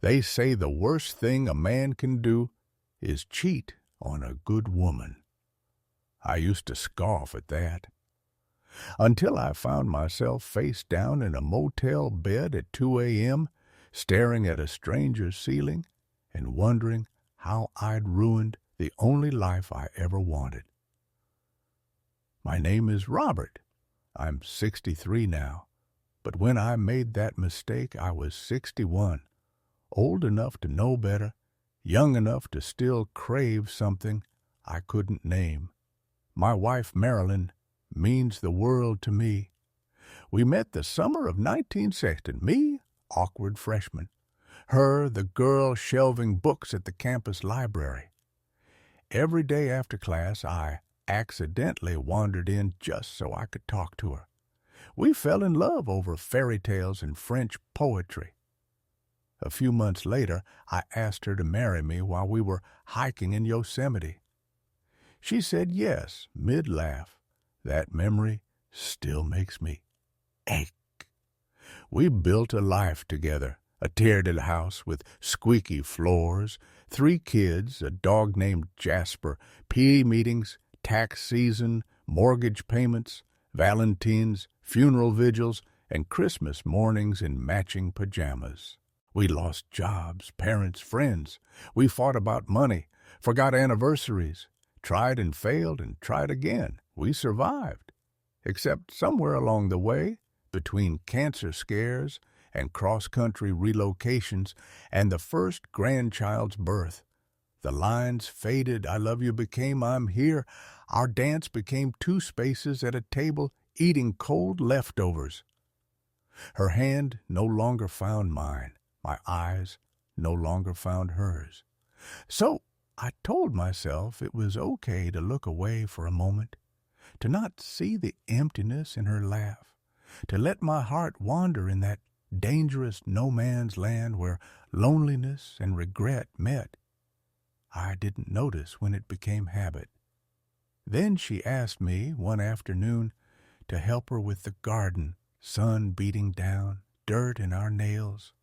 They say the worst thing a man can do is cheat on a good woman. I used to scoff at that, until I found myself face down in a motel bed at 2 a.m., staring at a stranger's ceiling and wondering how I'd ruined the only life I ever wanted. My name is Robert. I'm 63 now, but when I made that mistake, I was 61, old enough to know better, young enough to still crave something I couldn't name. My wife, Marilyn, means the world to me. We met the summer of 1960. Me, awkward freshman. Her, the girl shelving books at the campus library. Every day after class, I accidentally wandered in just so I could talk to her. We fell in love over fairy tales and French poetry. A few months later, I asked her to marry me while we were hiking in Yosemite. She said yes, mid-laugh. That memory still makes me ache. We built a life together, a tearded house with squeaky floors, 3 kids, a dog named Jasper, PE meetings, tax season, mortgage payments, Valentines, funeral vigils, and Christmas mornings in matching pajamas. We lost jobs, parents, friends. We fought about money, forgot anniversaries, tried and failed and tried again. We survived, except somewhere along the way, between cancer scares and cross-country relocations and the first grandchild's birth, the lines faded, I love you became I'm here. Our dance became 2 spaces at a table eating cold leftovers. Her hand no longer found mine. My eyes no longer found hers. So I told myself it was okay to look away for a moment, to not see the emptiness in her laugh, to let my heart wander in that dangerous no-man's land where loneliness and regret met. I didn't notice when it became habit. Then she asked me one afternoon to help her with the garden, sun beating down, dirt in our nails.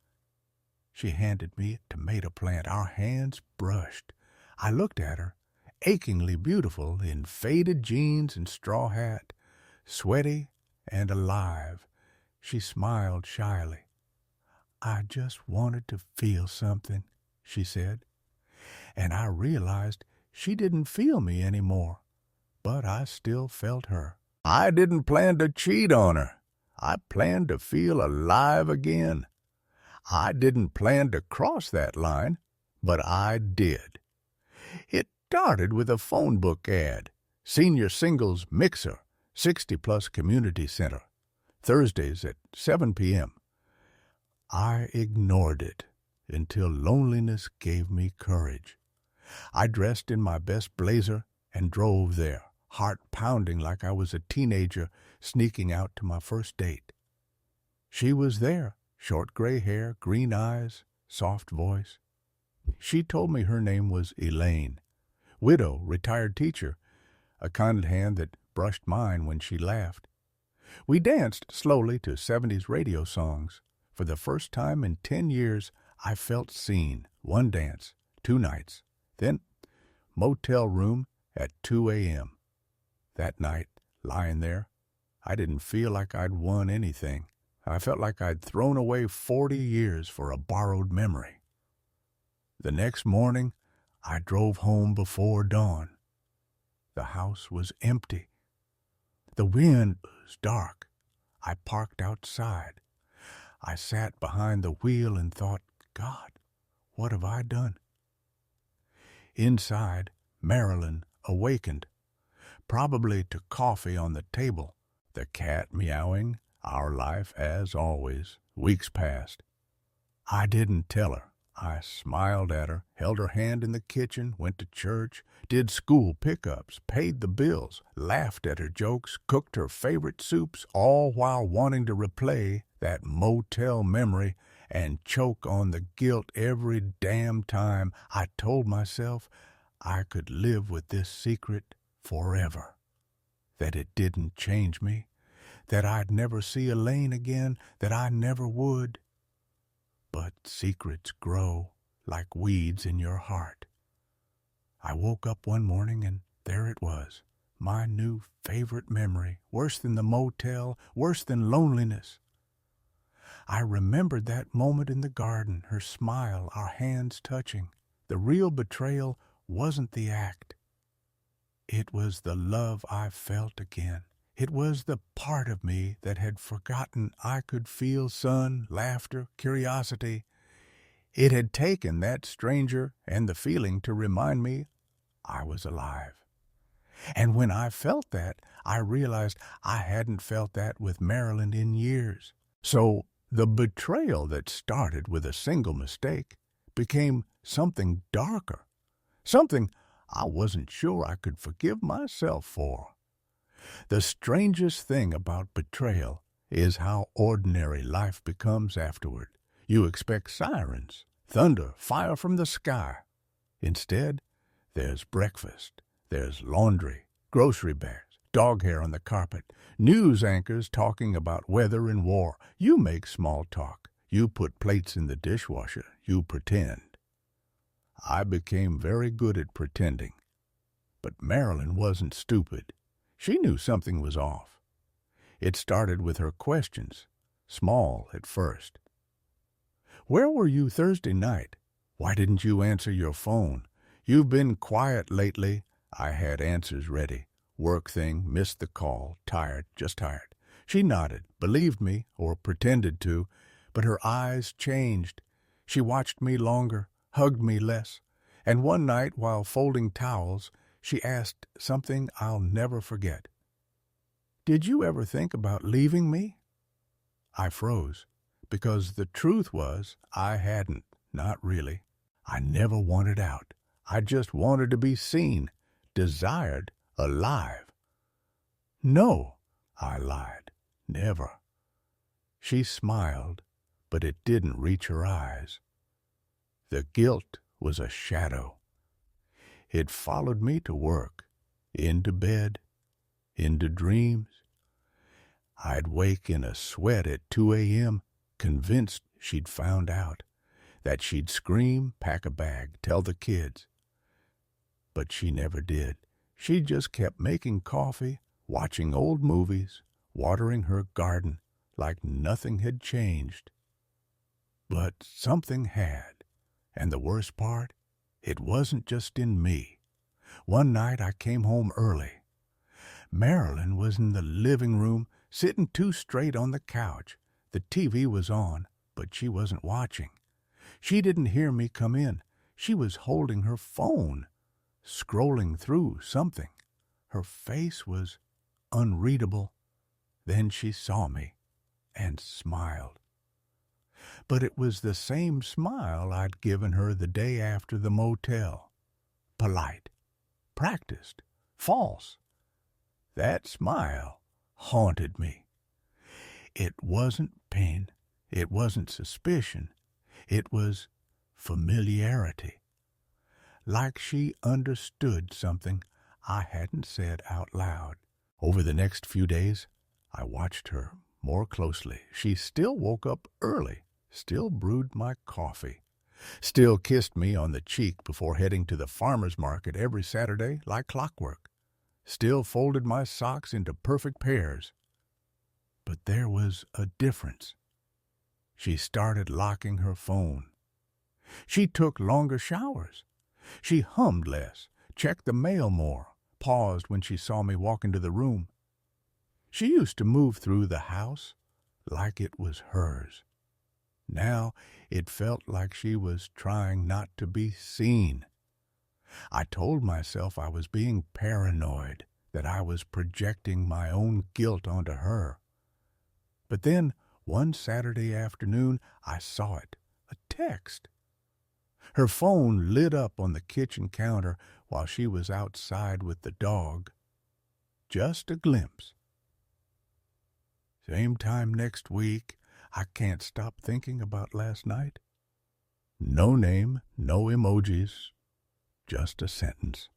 She handed me a tomato plant. Our hands brushed. I looked at her, achingly beautiful in faded jeans and straw hat, sweaty and alive. She smiled shyly. I just wanted to feel something, she said. And I realized she didn't feel me anymore, but I still felt her. I didn't plan to cheat on her. I planned to feel alive again. I didn't plan to cross that line, but I did. It started with a phone book ad, Senior Singles Mixer, 60-plus Community Center, Thursdays at 7 p.m. I ignored it until loneliness gave me courage. I dressed in my best blazer and drove there, heart pounding like I was a teenager sneaking out to my first date. She was there, short gray hair, green eyes, soft voice. She told me her name was Elaine, widow, retired teacher, a kind hand that brushed mine when she laughed. We danced slowly to 70s radio songs. For the first time in 10 years, I felt seen. 1 dance, 2 nights, then motel room at 2 a.m. That night, lying there, I didn't feel like I'd won anything. I felt like I'd thrown away 40 years for a borrowed memory. The next morning, I drove home before dawn. The house was empty. The wind was dark. I parked outside. I sat behind the wheel and thought, God, what have I done? Inside, Marilyn awakened, probably to coffee on the table, the cat meowing, our life as always. Weeks passed. I didn't tell her. I smiled at her, held her hand in the kitchen, went to church, did school pickups, paid the bills, laughed at her jokes, cooked her favorite soups, all while wanting to replay that motel memory and choke on the guilt every damn time I told myself I could live with this secret forever. That it didn't change me, that I'd never see Elaine again, that I never would. but secrets grow like weeds in your heart. I woke up one morning and there it was, my new favorite memory, worse than the motel, worse than loneliness. I remembered that moment in the garden, her smile, our hands touching. The real betrayal wasn't the act. It was the love I felt again. It was the part of me that had forgotten I could feel sun, laughter, curiosity. It had taken that stranger and the feeling to remind me I was alive. And when I felt that, I realized I hadn't felt that with Marilyn in years. So the betrayal that started with a single mistake became something darker, something I wasn't sure I could forgive myself for. The strangest thing about betrayal is how ordinary life becomes afterward. You expect sirens, thunder, fire from the sky. Instead, there's breakfast, there's laundry, grocery bags, dog hair on the carpet, news anchors talking about weather and war. You make small talk. You put plates in the dishwasher. You pretend. I became very good at pretending. But Marilyn wasn't stupid. She knew something was off. It started with her questions, small at first. Where were you Thursday night? Why didn't you answer your phone? You've been quiet lately. I had answers ready. Work thing, missed the call, tired, just tired. She nodded, believed me, or pretended to, but her eyes changed. She watched me longer, hugged me less, and one night while folding towels, she asked something I'll never forget. Did you ever think about leaving me? I froze, because the truth was I hadn't, not really. I never wanted out. I just wanted to be seen, desired, alive. No, I lied. Never. She smiled, but it didn't reach her eyes. The guilt was a shadow. It followed me to work, into bed, into dreams. I'd wake in a sweat at 2 a.m., convinced she'd found out, that she'd scream, pack a bag, tell the kids. But she never did. She just kept making coffee, watching old movies, watering her garden like nothing had changed. But something had, and the worst part, it wasn't just in me. One night I came home early. Marilyn was in the living room, sitting too straight on the couch. The TV was on, but she wasn't watching. She didn't hear me come in. She was holding her phone, scrolling through something. Her face was unreadable. Then she saw me and smiled. But it was the same smile I'd given her the day after the motel. Polite, practiced, false. That smile haunted me. It wasn't pain. It wasn't suspicion. It was familiarity. Like she understood something I hadn't said out loud. Over the next few days, I watched her more closely. She still woke up early, still brewed my coffee, still kissed me on the cheek before heading to the farmer's market every Saturday like clockwork, still folded my socks into perfect pairs. But there was a difference. She started locking her phone. She took longer showers. She hummed less, checked the mail more, paused when she saw me walk into the room. She used to move through the house like it was hers. Now it felt like she was trying not to be seen. I told myself I was being paranoid, that I was projecting my own guilt onto her. But then, one Saturday afternoon, I saw it, a text. Her phone lit up on the kitchen counter while she was outside with the dog. Just a glimpse. Same time next week, I can't stop thinking about last night. No name, no emojis, just a sentence.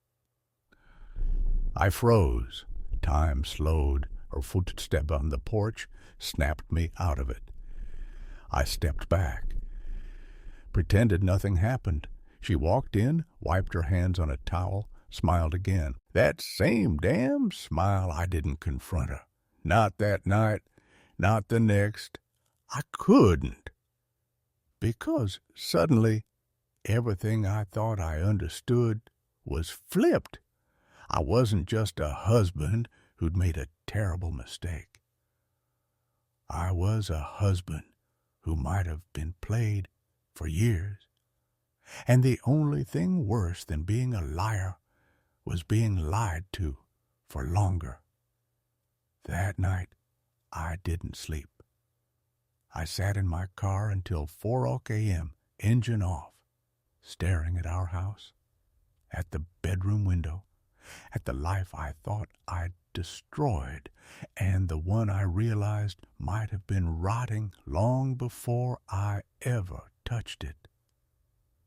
I froze. Time slowed. Her footstep on the porch snapped me out of it. I stepped back. pretended nothing happened. She walked in, wiped her hands on a towel, smiled again. That same damn smile. I didn't confront her. Not that night, not the next. I couldn't. Because suddenly, everything I thought I understood was flipped. I wasn't just a husband who'd made a terrible mistake. I was a husband who might have been played for years. And the only thing worse than being a liar was being lied to for longer. That night, I didn't sleep. I sat in my car until 4 a.m., engine off, staring at our house, at the bedroom window, at the life I thought I'd destroyed, and the one I realized might have been rotting long before I ever touched it.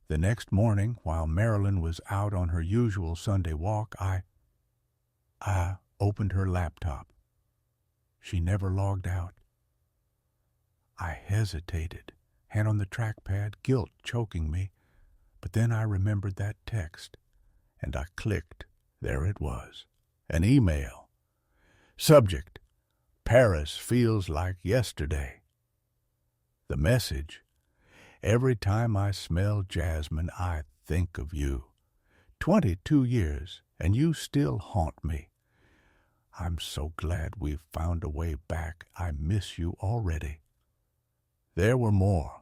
The next morning, while Marilyn was out on her usual Sunday walk, I opened her laptop. She never logged out. I hesitated, hand on the trackpad, guilt choking me, but then I remembered that text, and I clicked. There it was, an email. Subject: Paris feels like yesterday. The message: every time I smell jasmine, I think of you. 22 years, and you still haunt me. I'm so glad we've found a way back. I miss you already. There were more.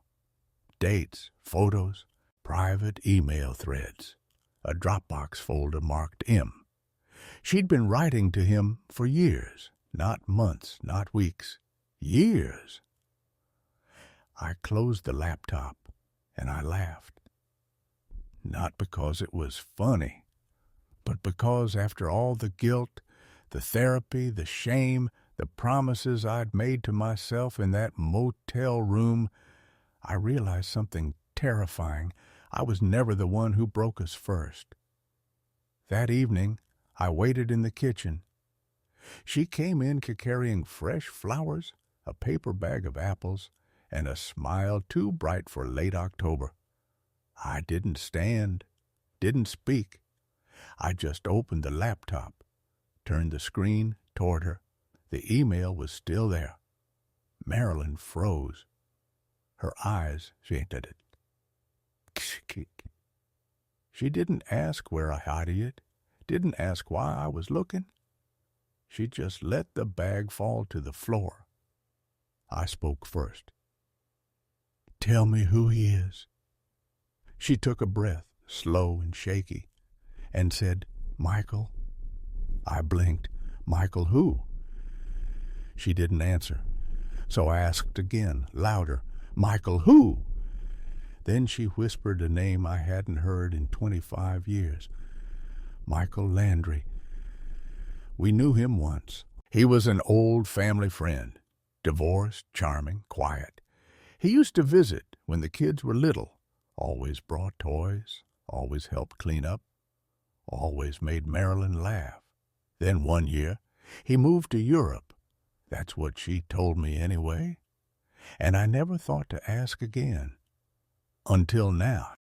Dates, photos, private email threads, a Dropbox folder marked M. She'd been writing to him for years, not months, not weeks, years. I closed the laptop, and I laughed. Not because it was funny, but because after all the guilt, the therapy, the shame, the promises I'd made to myself in that motel room, I realized something terrifying. I was never the one who broke us first. That evening, I waited in the kitchen. She came in carrying fresh flowers, a paper bag of apples, and a smile too bright for late October. I didn't stand, didn't speak. I just opened the laptop, turned the screen toward her. The email was still there. Marilyn froze. Her eyes squinted. She didn't ask where I hid it, didn't ask why I was looking. She just let the bag fall to the floor. I spoke first. Tell me who he is. She took a breath, slow and shaky, and said, Michael. I blinked. Michael who? She didn't answer, so I asked again, louder, Michael who? Then she whispered a name I hadn't heard in 25 years. Michael Landry. We knew him once. He was an old family friend, divorced, charming, quiet. He used to visit when the kids were little, always brought toys, always helped clean up, always made Marilyn laugh. Then one year, he moved to Europe. That's what she told me anyway. And I never thought to ask again. Until now.